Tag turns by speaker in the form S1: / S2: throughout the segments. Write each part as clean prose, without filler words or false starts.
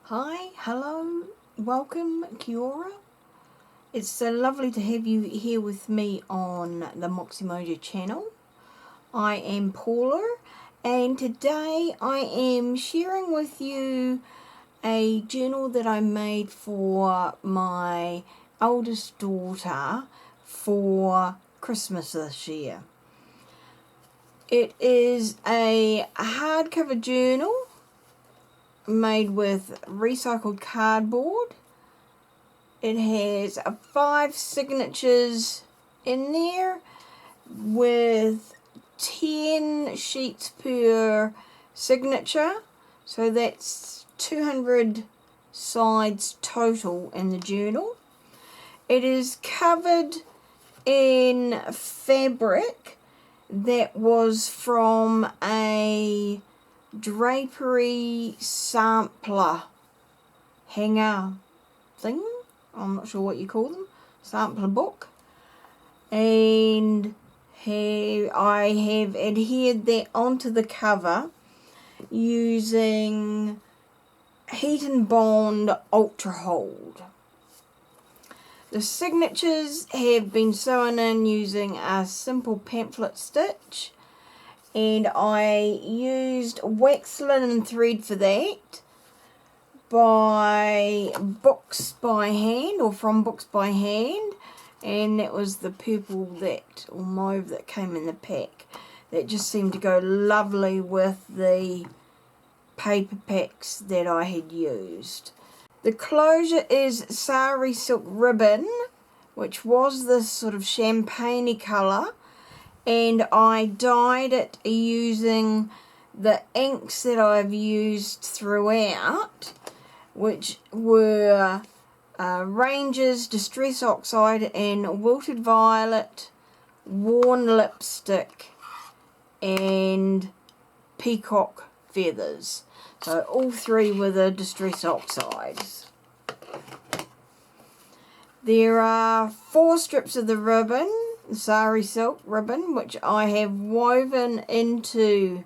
S1: Hi, hello, welcome, kia ora. It's so lovely to have you here with me on the Moxie Mojo channel. I am Paula, and today I am sharing with you a journal that I made for my eldest daughter for Christmas this year. It is a hardcover journal made with recycled cardboard. It has 5 signatures in there with 10 sheets per signature, so that's 200 sides total in the journal. It is covered in fabric that was from a drapery sampler hanger thing, I'm not sure what you call them, sampler book, and I have adhered that onto the cover using Heat and Bond Ultra Hold. The signatures have been sewn in using a simple pamphlet stitch, and I used wax linen thread for that by Books by Hand, or from Books by Hand, and that was the purple that, or mauve, that came in the pack. That just seemed to go lovely with the paper packs that I had used. The closure is sari silk ribbon, which was this sort of champagne colour, and I dyed it using the inks that I've used throughout, which were Ranger's Distress Oxide and Wilted Violet, Worn Lipstick, and Peacock Feathers. So all 3 were the Distress Oxides. There are 4 strips of the ribbon, sari silk ribbon, which I have woven into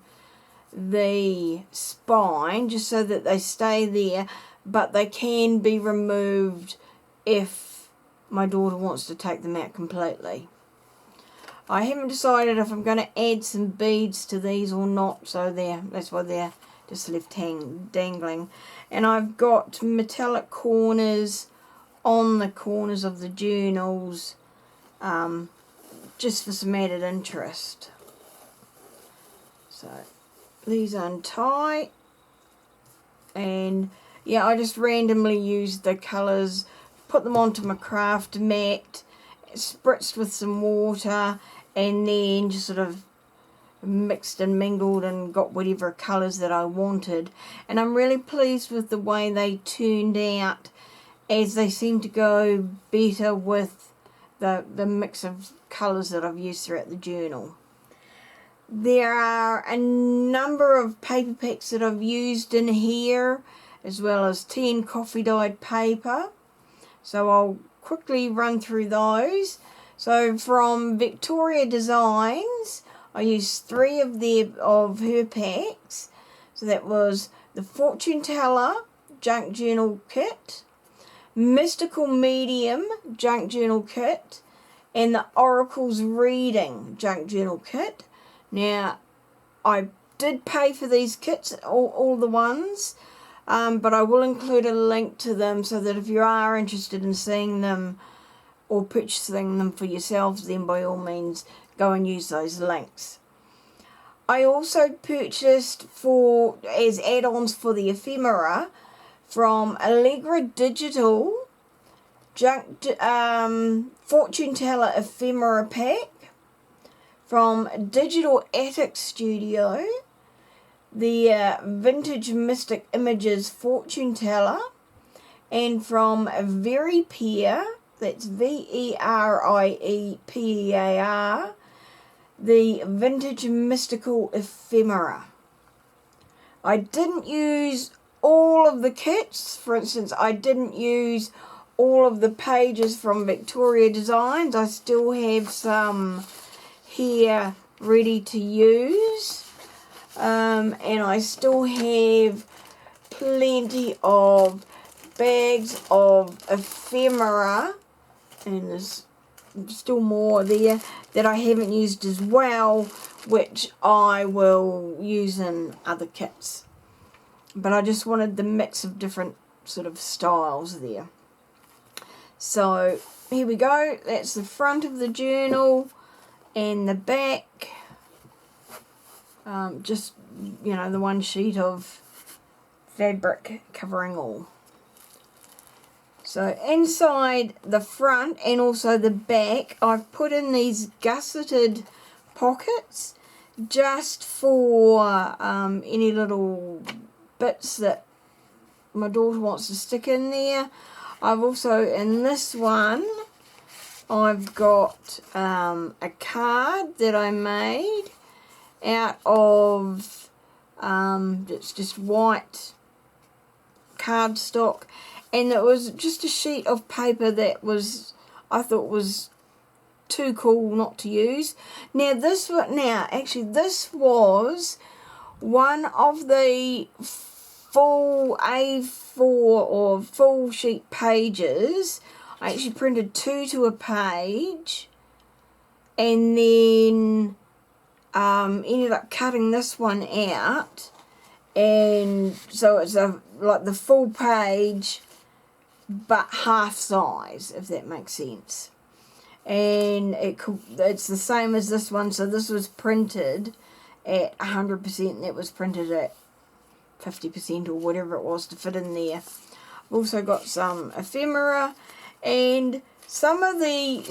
S1: the spine just so that they stay there, but they can be removed if my daughter wants to take them out completely. I haven't decided if I'm going to add some beads to these or not, so that's why they're just left dangling. And I've got metallic corners on the corners of the journals, just for some added interest. So these untie, and yeah, I just randomly used the colours, put them onto my craft mat, spritzed with some water, and then just sort of mixed and mingled and got whatever colours that I wanted. And I'm really pleased with the way they turned out, as they seem to go better with the mix of colours that I've used throughout the journal. There are a number of paper packs that I've used in here, as well as tea and coffee dyed paper. So I'll quickly run through those. So from Vectoria Designs, I used 3 of her packs. So that was the Fortune Teller Junk Journal Kit, Mystical Medium Junk Journal Kit, and the Oracle's Reading Junk Journal Kit. Now, I did pay for these kits, all the ones, but I will include a link to them so that if you are interested in seeing them or purchasing them for yourselves, then by all means go and use those links. I also purchased as add-ons for the ephemera from Allegra Digital Fortune Teller Ephemera Pack, from Digital Attic Studio, the Vintage Mystic Images Fortune Teller, and from Veripear, that's Veriepear, the Vintage Mystical Ephemera. I didn't use all of the kits. For instance, I didn't use all of the pages from Vectoria Designs. I still have some here ready to use, and I still have plenty of bags of ephemera, and there's still more there that I haven't used as well, which I will use in other kits. But I just wanted the mix of different sort of styles there. So here we go. That's the front of the journal and the back. Just, you know, the one sheet of fabric covering all. So inside the front and also the back, I've put in these gusseted pockets just for any little bits that my daughter wants to stick in there. I've also, in this one, I've got a card that I made out of, it's just white cardstock, and it was just a sheet of paper that was, I thought was too cool not to use. Now this was one of the full A4 or full sheet pages. I actually printed 2 to a page, and then ended up cutting this one out, and so it's like the full page but half size, if that makes sense. And it's the same as this one, so this was printed at 100%, that was printed at 50% or whatever it was to fit in there. I've also got some ephemera, and some of the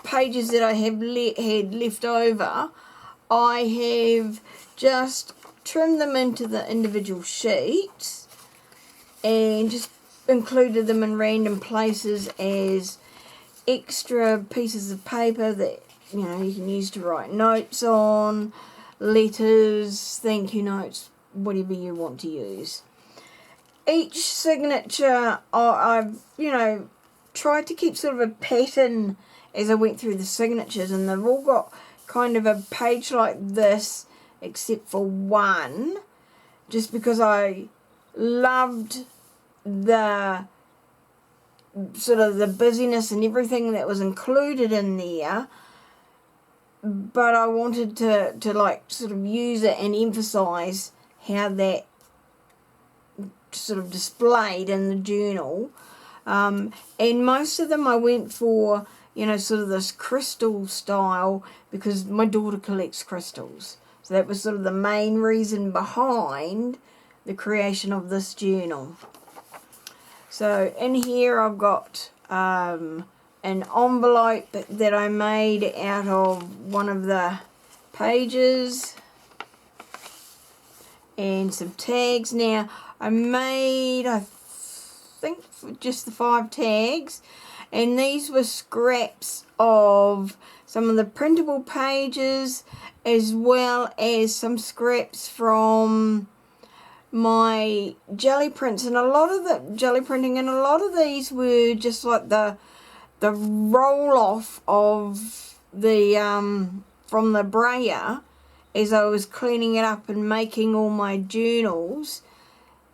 S1: pages that I have had left over, I have just trimmed them into the individual sheets and just included them in random places as extra pieces of paper that, you know, you can use to write notes on, letters, thank you notes, whatever you want to use. Each signature, I've, you know, tried to keep sort of a pattern as I went through the signatures, and they've all got kind of a page like this except for one, just because I loved the sort of the busyness and everything that was included in there, but I wanted to like sort of use it and emphasize how that sort of displayed in the journal. And most of them I went for, you know, sort of this crystal style, because my daughter collects crystals. So that was sort of the main reason behind the creation of this journal. So in here I've got an envelope that I made out of one of the pages, and some tags. Now I made, I think, just the 5 tags, and these were scraps of some of the printable pages, as well as some scraps from my jelly prints, and a lot of the jelly printing, and a lot of these were just like the roll off of the from the brayer as I was cleaning it up and making all my journals,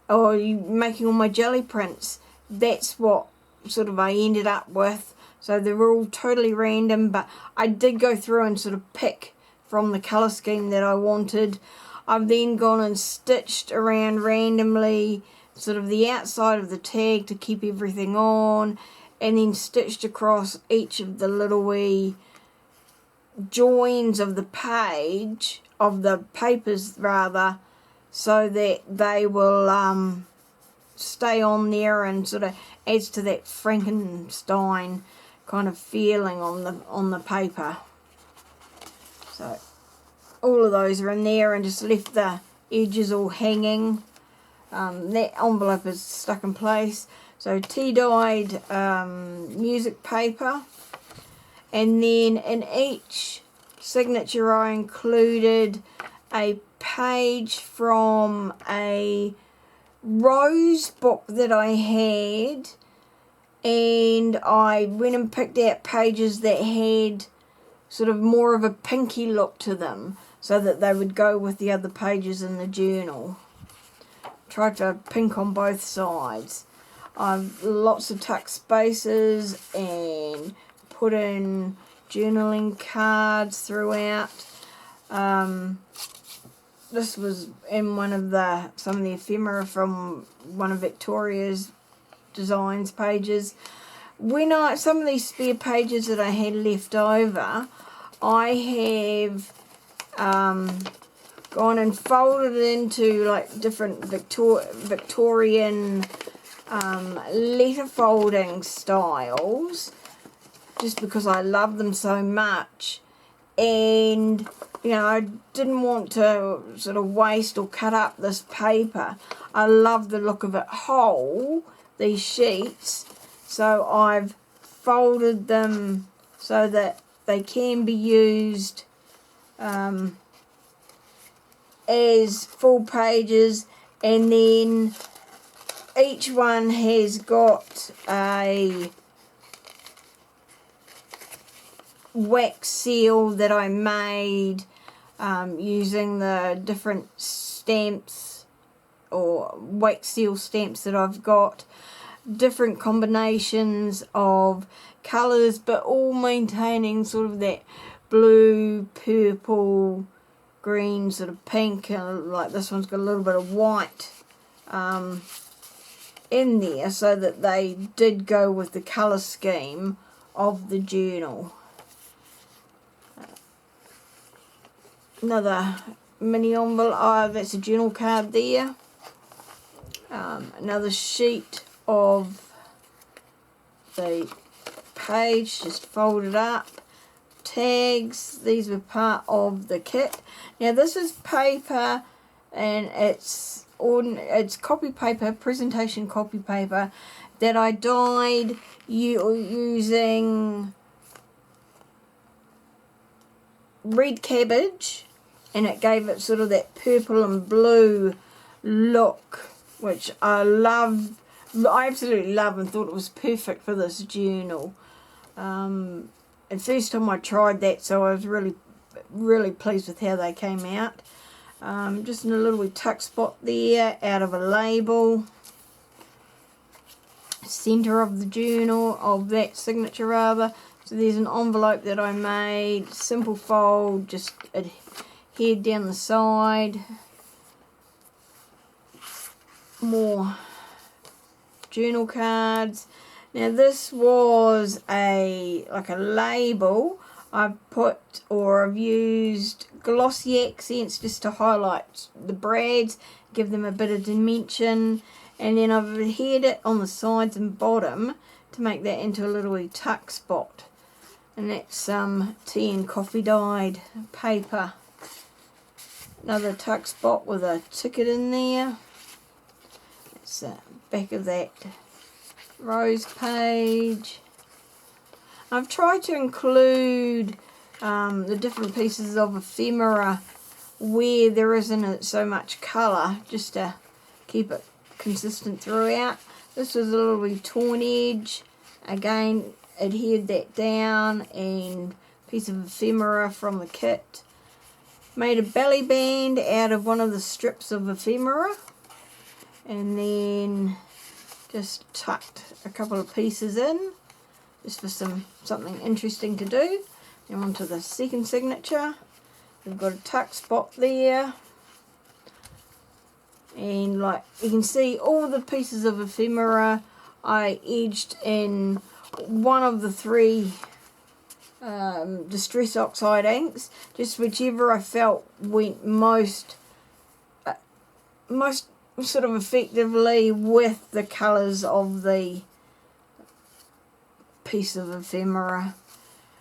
S1: or making all my jelly prints. That's what sort of I ended up with. So they were all totally random, but I did go through and sort of pick from the colour scheme that I wanted. I've then gone and stitched around randomly sort of the outside of the tag to keep everything on, and then stitched across each of the little wee joins of the page, of the papers rather, so that they will stay on there and sort of adds to that Frankenstein kind of feeling on the paper. So all of those are in there, and just left the edges all hanging. That envelope is stuck in place. So tea-dyed music paper, and then in each signature I included a page from a rose book that I had, and I went and picked out pages that had sort of more of a pinky look to them, so that they would go with the other pages in the journal. tried for pink on both sides. I've lots of tuck spaces and put in journaling cards throughout. This was in some of the ephemera from one of Victoria's Designs pages. Some of these spare pages that I had left over, I have gone and folded it into like different Victorian letter folding styles, just because I love them so much. And you know, I didn't want to sort of waste or cut up this paper. I love the look of it whole, these sheets, so I've folded them so that they can be used as full pages, and then each one has got a wax seal that I made using the different stamps or wax seal stamps that I've got, different combinations of colours, but all maintaining sort of that blue, purple, green, sort of pink, and like this one's got a little bit of white in there, so that they did go with the colour scheme of the journal. Another mini envelope, that's a journal card there. Another sheet of the page, just folded up. Tags, these were part of the kit. Now this is paper, and it's copy paper, presentation copy paper, that I dyed using red cabbage, and it gave it sort of that purple and blue look, which I absolutely love, and thought it was perfect for this journal. The first time I tried that, so I was really pleased with how they came out. Just in a little wee tuck spot there, out of a label. Centre of the journal, of that signature rather. So there's an envelope that I made, simple fold, just adhered down the side. More journal cards. Now this was like a label. I've used glossy accents just to highlight the brads, give them a bit of dimension, and then I've adhered it on the sides and bottom to make that into a little wee tuck spot. And that's tea and coffee dyed paper. Another tuck spot with a ticket in there. That's the back of that rose page. I've tried to include the different pieces of ephemera where there isn't so much colour, just to keep it consistent throughout. This was a little wee torn edge, again adhered that down, and piece of ephemera from the kit. Made a belly band out of one of the strips of ephemera, and then just tucked a couple of pieces in, just for something interesting to do. Now onto the second signature. We've got a tuck spot there, and like you can see, all the pieces of ephemera I edged in one of the three Distress Oxide inks, just whichever I felt went most sort of effectively with the colours of the piece of ephemera.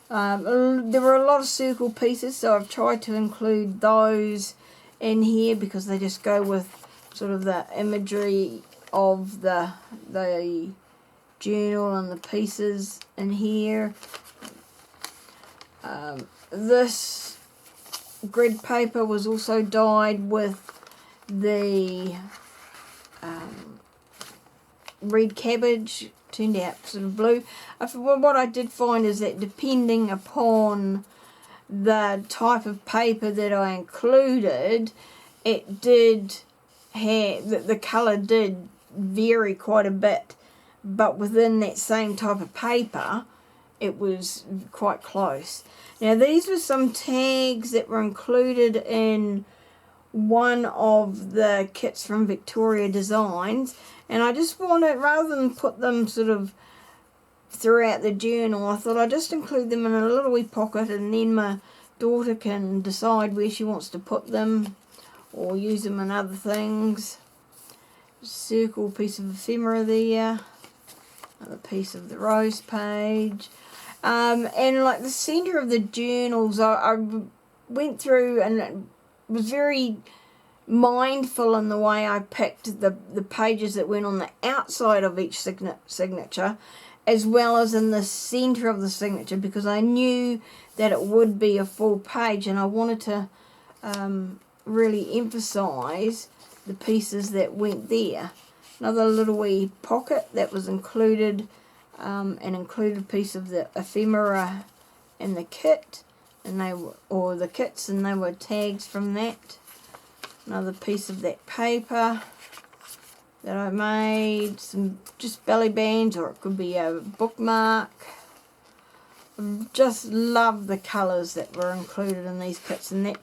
S1: There were a lot of circle pieces, so I've tried to include those in here because they just go with sort of the imagery of the journal and the pieces in here. This grid paper was also dyed with the red cabbage, turned out sort of blue. What I did find is that depending upon the type of paper that I included, it did the colour did vary quite a bit, but within that same type of paper it was quite close. Now these were some tags that were included in one of the kits from Vectoria Designs, and I just wanted, rather than put them sort of throughout the journal, I thought I'd just include them in a little wee pocket, and then my daughter can decide where she wants to put them or use them in other things. Circle piece of ephemera there, another piece of the rose page, and like the centre of the journals, I went through and was very mindful in the way I picked the pages that went on the outside of each signature, as well as in the centre of the signature, because I knew that it would be a full page, and I wanted to really emphasise the pieces that went there. Another little wee pocket that was included, an included piece of the ephemera in the kit, and they were, or the kits, and they were tags from that. Another piece of that paper that I made, some just belly bands, or it could be a bookmark. Just love the colours that were included in these kits, and that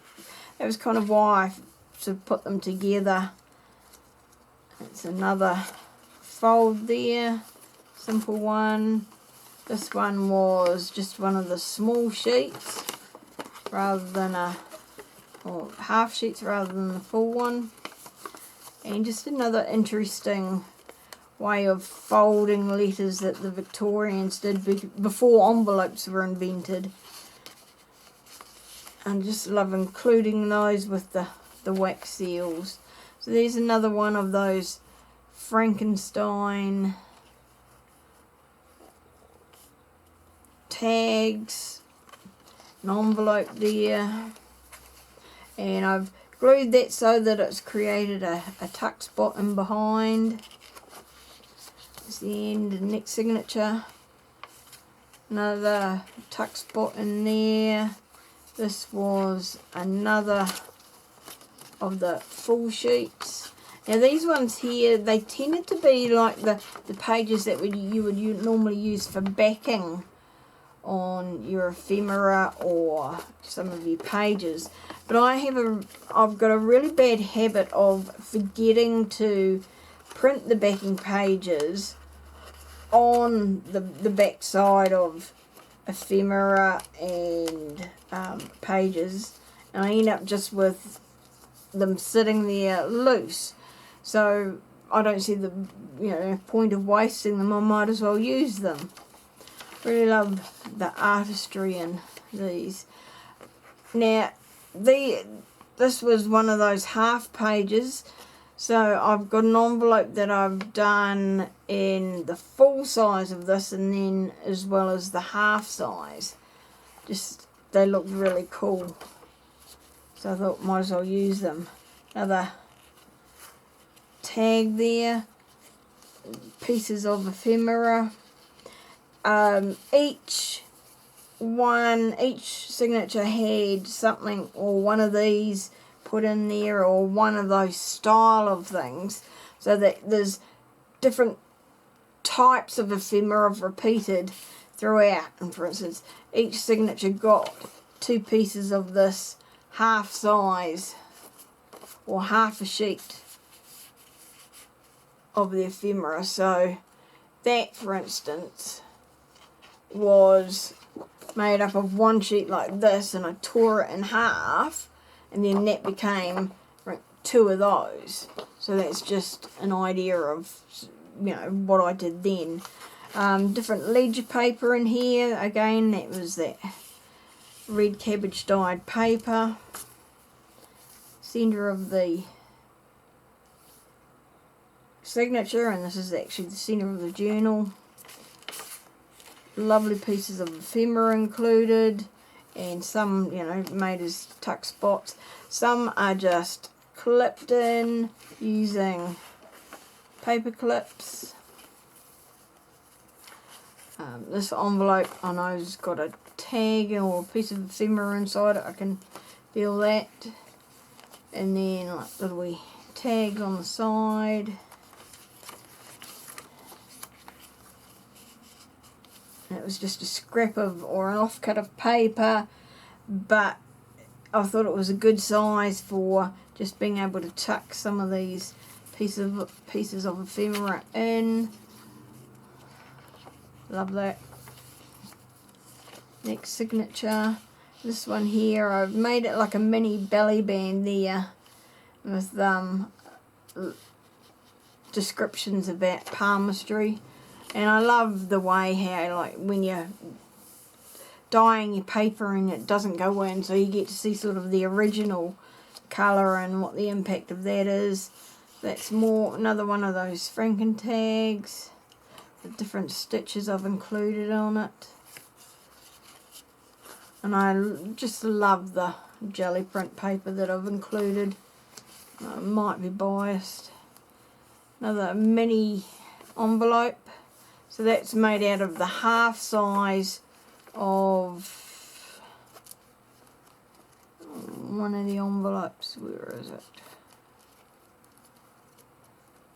S1: was kind of why I sort of put them together. It's another fold there, simple one. This one was just one of the small sheets rather than or half sheets rather than the full one. And just another interesting way of folding letters that the Victorians did before envelopes were invented. And just love including those with the wax seals. So there's another one of those Frankenstein tags, an envelope there, and I've glued that so that it's created a tuck spot in behind. It's the end and next signature. Another tuck spot in there. This was another of the full sheets. Now these ones here, they tended to be like the pages that you would normally use for backing on your ephemera or some of your pages. But I've got a really bad habit of forgetting to print the backing pages on the back side of ephemera and pages, and I end up just with them sitting there loose. So I don't see the point of wasting them. I might as well use them. Really love the artistry in these. Now this was one of those half pages, so I've got an envelope that I've done in the full size of this, and then as well as the half size. Just they look really cool, so I thought might as well use them. Another tag there, pieces of ephemera. Each signature had something, or one of these put in there, or one of those style of things, so that there's different types of ephemera repeated throughout. And for instance, each signature got 2 pieces of this half size or half a sheet of the ephemera. So that, for instance, was made up of one sheet like this, and I tore it in half, and then that became 2 of those. So that's just an idea of what I did then. Different ledger paper in here. Again, that was that red cabbage dyed paper. Centre of the signature, and this is actually the centre of the journal. Lovely pieces of ephemera included, and some made as tuck spots. Some are just clipped in using paper clips. This envelope I know has got a tag or a piece of ephemera inside it. I can feel that. And then like little wee tags on the side. And it was just a scrap of, or an offcut of paper, but I thought it was a good size for just being able to tuck some of these pieces of ephemera in. Love that. Next signature. This one here, I've made it like a mini belly band there with descriptions about palmistry. And I love the way how, like, when you're dyeing your paper and it doesn't go in, so you get to see sort of the original colour and what the impact of that is. That's another one of those Franken tags. The different stitches I've included on it. And I just love the jelly print paper that I've included. I might be biased. Another mini envelope. So that's made out of the half size of one of the envelopes. Where is it?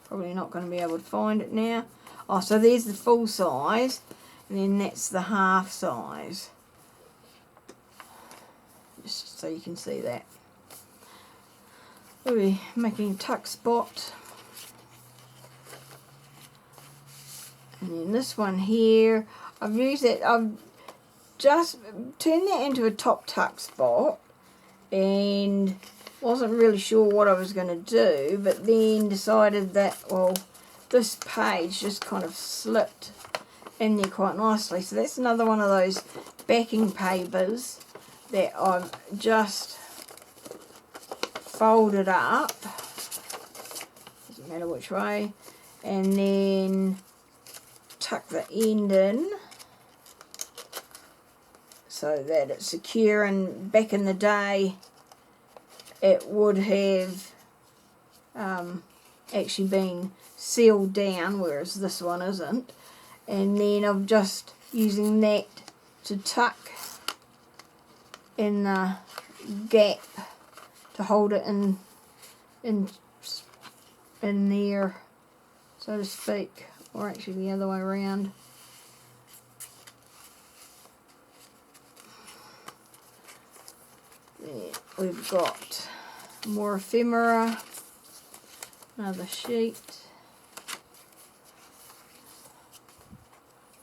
S1: Probably not going to be able to find it now. Oh, so there's the full size, and then that's the half size. Just so you can see that. We'll be making a tuck spot. And then this one here, I've just turned that into a top tuck spot and wasn't really sure what I was going to do, but then decided that, well, this page just kind of slipped in there quite nicely. So that's another one of those backing papers that I've just folded up, doesn't matter which way, and then tuck the end in so that it's secure. And back in the day it would have actually been sealed down, whereas this one isn't. And then I'm just using that to tuck in the gap to hold it in there, so to speak, or actually the other way around. There, we've got more ephemera, another sheet,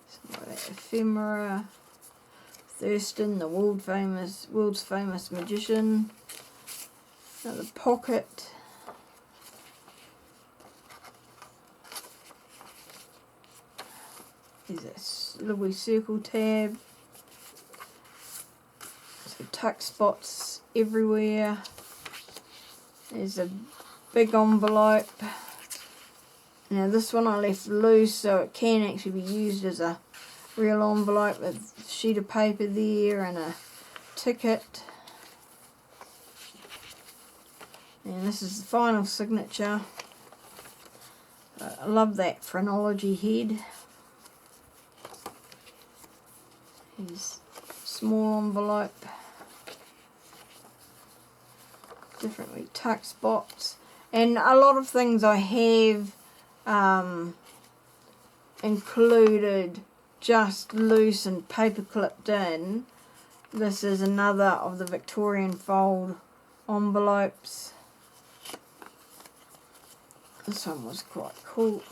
S1: some of that ephemera. Thurston, the world's famous magician. Another pocket. There's a little circle tab. So tuck spots everywhere. There's a big envelope. Now this one I left loose so it can actually be used as a real envelope with a sheet of paper there and a ticket. And this is the final signature. I love that phrenology head. Here's a small envelope. Differently tuck spots. And a lot of things I have included just loose and paper clipped in. This is another of the Victorian fold envelopes. This one was quite cool.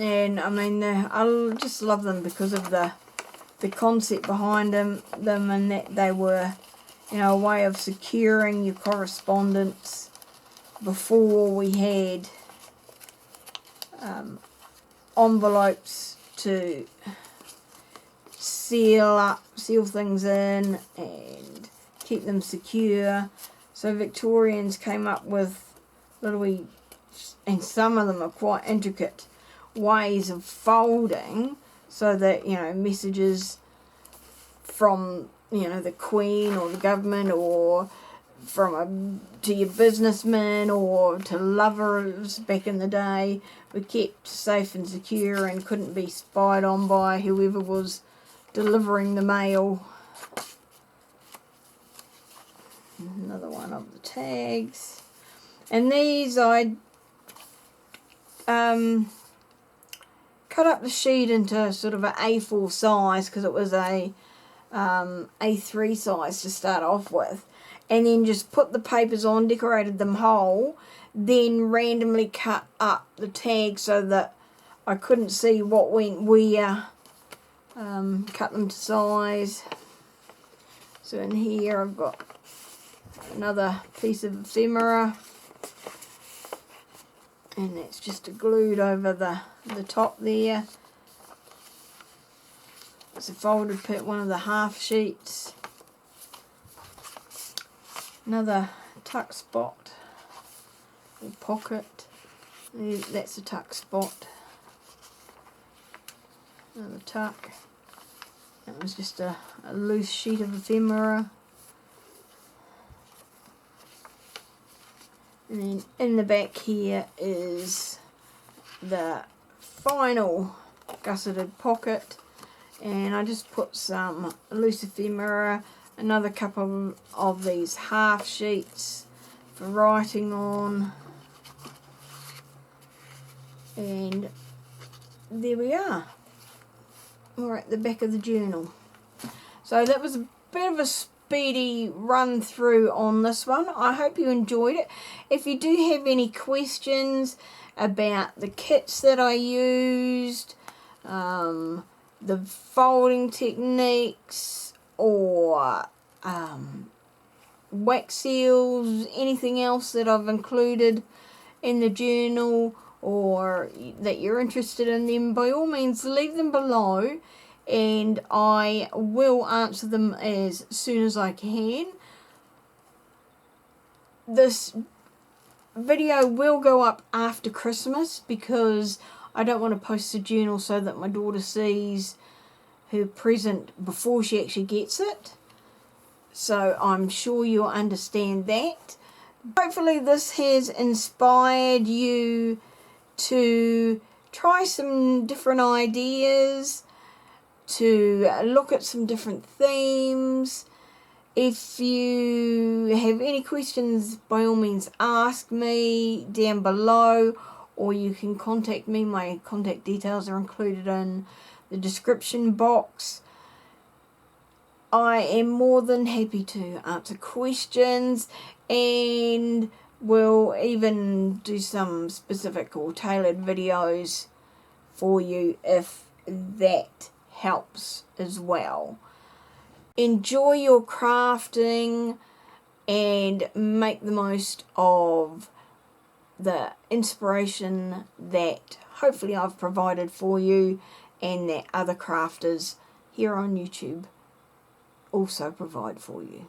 S1: And I mean, I just love them because of the concept behind them, and that they were, you know, a way of securing your correspondence before we had envelopes to seal things in and keep them secure. So Victorians came up with little, and some of them are quite intricate, ways of folding so that, you know, messages from, you know, the Queen or the government or to your businessmen or to lovers back in the day, were kept safe and secure and couldn't be spied on by whoever was delivering the mail. Another one of the tags. And these I cut up the sheet into sort of an A4 size because it was a A3 size to start off with, and then just put the papers on, decorated them whole, then randomly cut up the tags so that I couldn't see what went where. Cut them to size. So in here I've got another piece of ephemera, and that's just glued over the top there. It's a folded pit, one of the half sheets. Another tuck spot or pocket. That's a tuck spot. Another tuck. That was just a loose sheet of ephemera. And then in the back here is the final gusseted pocket, and I just put some loose ephemera, another couple of these half sheets for writing on, and there we are. We're at the back of the journal. So that was a bit of a speedy run through on this one. I hope you enjoyed it. If you do have any questions about the kits that I used, the folding techniques, or wax seals, anything else that I've included in the journal, or that you're interested in them, by all means leave them below and I will answer them as soon as I can. This video will go up after Christmas because I don't want to post the journal so that my daughter sees her present before she actually gets it. So I'm sure you'll understand that. Hopefully this has inspired you to try some different ideas, to look at some different themes. If you have any questions, by all means ask me down below, or you can contact me. My contact details are included in the description box. I am more than happy to answer questions, and will even do some specific or tailored videos for you if that helps as well. Enjoy your crafting and make the most of the inspiration that hopefully I've provided for you, and that other crafters here on YouTube also provide for you.